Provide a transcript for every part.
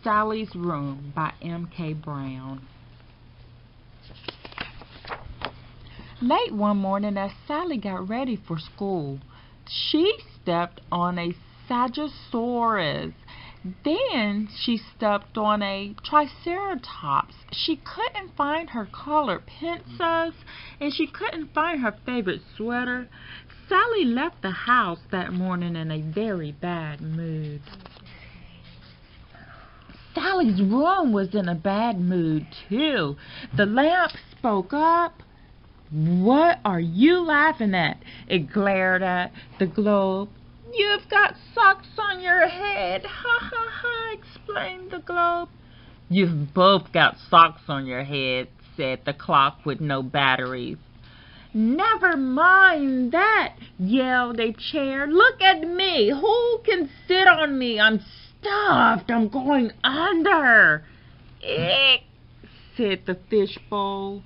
Sally's Room by M.K. Brown. Late one morning as Sally got ready for school, she stepped on a Sagittarius. Then she stepped on a Triceratops. She couldn't find her colored pencils, and she couldn't find her favorite sweater. Sally left the house that morning in a very bad mood. Sally's room was in a bad mood, too. The lamp spoke up. "What are you laughing at?" it glared at the globe. "You've got socks on your head. Ha ha ha," explained the globe. "You've both got socks on your head," said the clock with no batteries. "Never mind that," yelled a chair. "Look at me. Who can sit on me? I'm stuffed. I'm going under." "Eek," said the fishbowl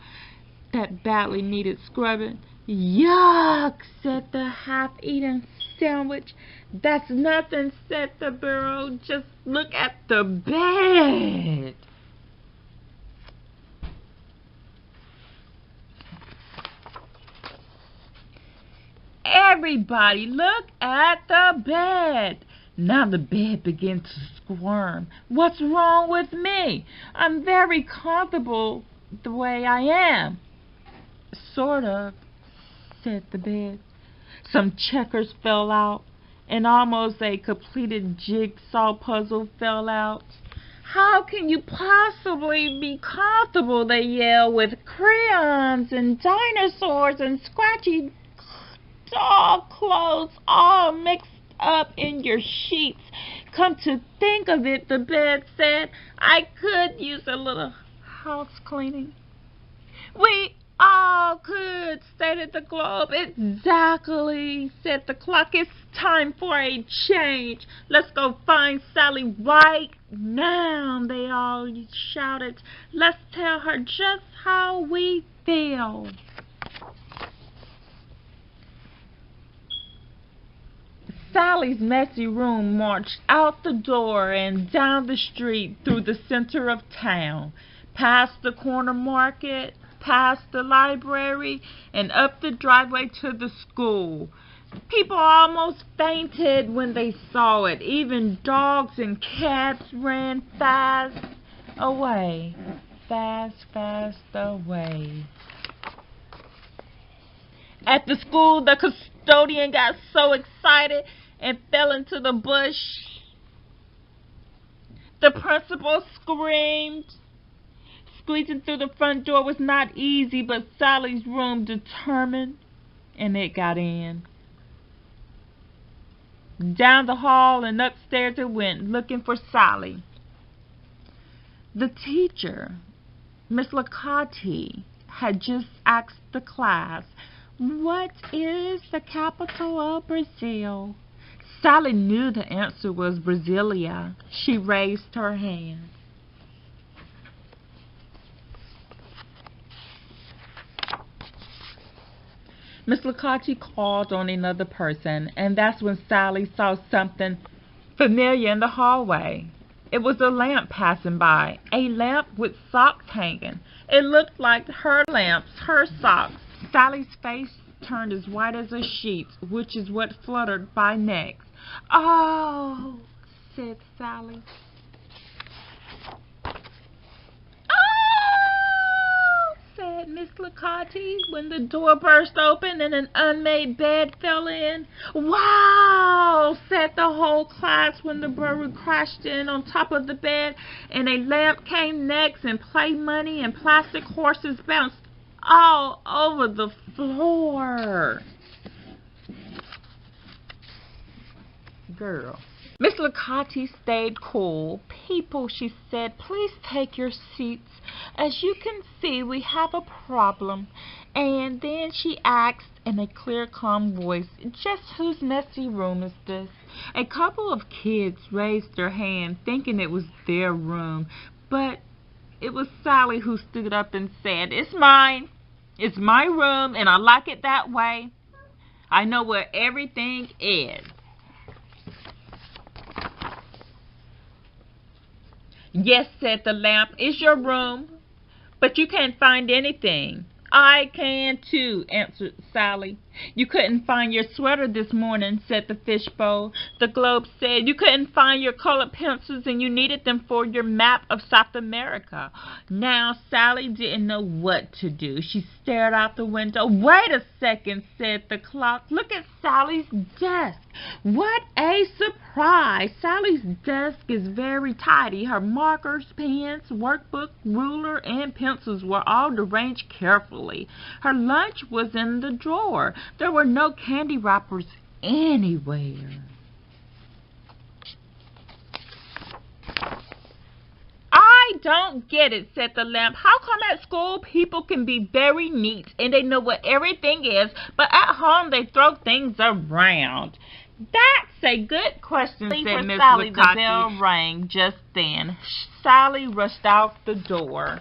that badly needed scrubbing. "Yuck," said the half-eaten sandwich. "That's nothing," said the burro. "Just look at the bed." "Everybody, look at the bed." Now the bed began to squirm. "What's wrong with me? I'm very comfortable the way I am." "Sort of," said the bed. Some checkers fell out, and almost a completed jigsaw puzzle fell out. "How can you possibly be comfortable?" they yelled, "with crayons and dinosaurs and scratchy dog clothes all mixed up in your sheets." "Come to think of it," the bed said, "I could use a little house cleaning." "We all could," stated the globe. "Exactly," said the clock. "It's time for a change. Let's go find Sally right now," they all shouted. "Let's tell her just how we feel." Sally's messy room marched out the door and down the street through the center of town, past the corner market, past the library, and up the driveway to the school. People almost fainted when they saw it. Even dogs and cats ran fast away, fast away. At the school, the custodian got so excited and fell into the bush. The principal screamed. Squeezing through the front door was not easy, but Sally's room determined, and it got in. Down the hall and upstairs it went, looking for Sally. The teacher, Miss Licati, had just asked the class, "What is the capital of Brazil?" Sally knew the answer was Brasilia. She raised her hand. Miss Licati called on another person, and that's when Sally saw something familiar in the hallway. It was a lamp passing by, a lamp with socks hanging. It looked like her lamps, her socks. Sally's face turned as white as a sheet, which is what fluttered by next. "Oh," said Sally. "Oh," said Miss Licati when the door burst open and an unmade bed fell in. "Wow," said the whole class when the burro crashed in on top of the bed, and a lamp came next, and play money and plastic horses bounced all over the floor. Girl. Miss Licati stayed cool. "People," she said, "please take your seats. As you can see, we have a problem." And then she asked in a clear, calm voice, "Just whose messy room is this?" A couple of kids raised their hand, thinking it was their room, but it was Sally who stood up and said, "It's mine. It's my room, and I like it that way. I know where everything is." Yes, said the lamp, it's your room, but you can't find anything. I can too, answered Sally. You couldn't find your sweater this morning, said the fishbowl. The globe said you couldn't find your colored pencils and you needed them for your map of South America. Now Sally didn't know what to do. She stared out the window. Wait a second, said the clock. Look at Sally's desk. What a surprise! Sally's desk is very tidy. Her markers, pens, workbook, ruler, and pencils were all arranged carefully. Her lunch was in the drawer. There were no candy wrappers anywhere. I don't get it, said the lamp. How come at school people can be very neat and they know what everything is, but at home they throw things around? That's a good question, said Miss Sally. The bell rang just then. Sally rushed out the door.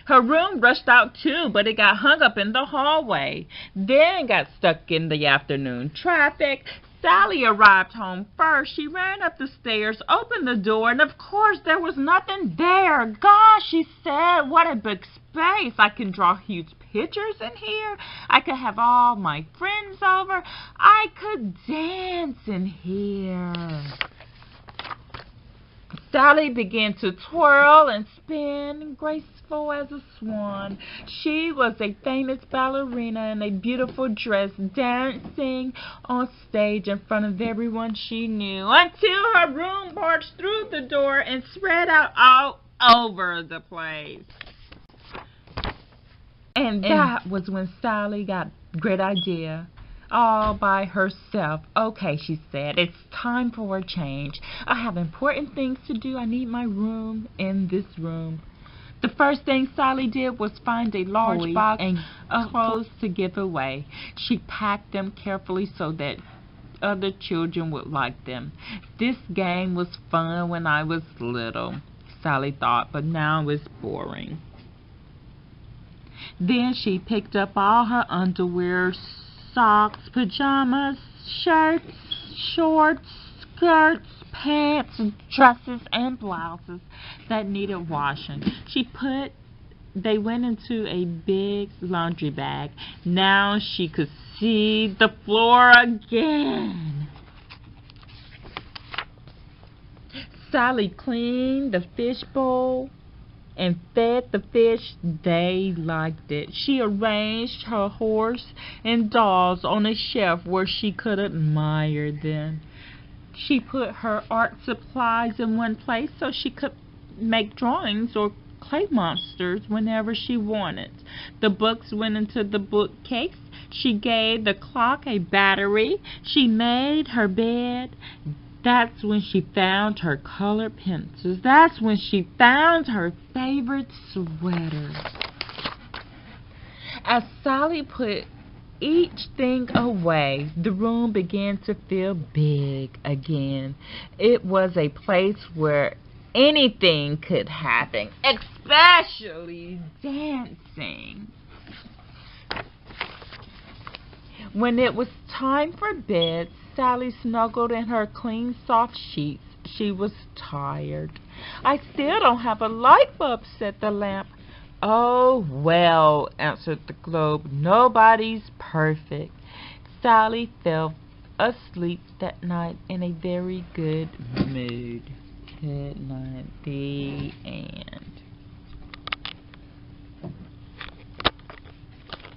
Her room rushed out too, but it got hung up in the hallway. Then got stuck in the afternoon traffic. Sally arrived home first. She ran up the stairs, opened the door, and of course there was nothing there. Gosh, she said, what a big space. I can draw huge pictures in here. I could have all my friends over. I could dance in here. Sally began to twirl and spin, graceful as a swan. She was a famous ballerina in a beautiful dress, dancing on stage in front of everyone she knew, until her room barged through the door and spread out all over the place. And that was when Sally got a great idea. All by herself. Okay, she said, it's time for a change. I have important things to do. I need my room in this room. The first thing Sally did was find a large box of clothes to give away. She packed them carefully so that other children would like them. This game was fun when I was little, Sally thought, but now it's boring. Then she picked up all her underwear, socks, pajamas, shirts, shorts, skirts, pants, dresses, and blouses that needed washing. They went into a big laundry bag. Now she could see the floor again. Sally cleaned the fish bowl and fed the fish. They liked it. She arranged her horse and dolls on a shelf where she could admire them. She put her art supplies in one place so she could make drawings or clay monsters whenever she wanted. The books went into the bookcase. She gave the clock a battery. She made her bed. That's when she found her colored pencils. That's when she found her favorite sweater. As Sally put each thing away, the room began to feel big again. It was a place where anything could happen, especially dancing. When it was time for bed, Sally snuggled in her clean, soft sheets. She was tired. I still don't have a light bulb, said the lamp. Oh, well, answered the globe. Nobody's perfect. Sally fell asleep that night in a very good mood. Good night. The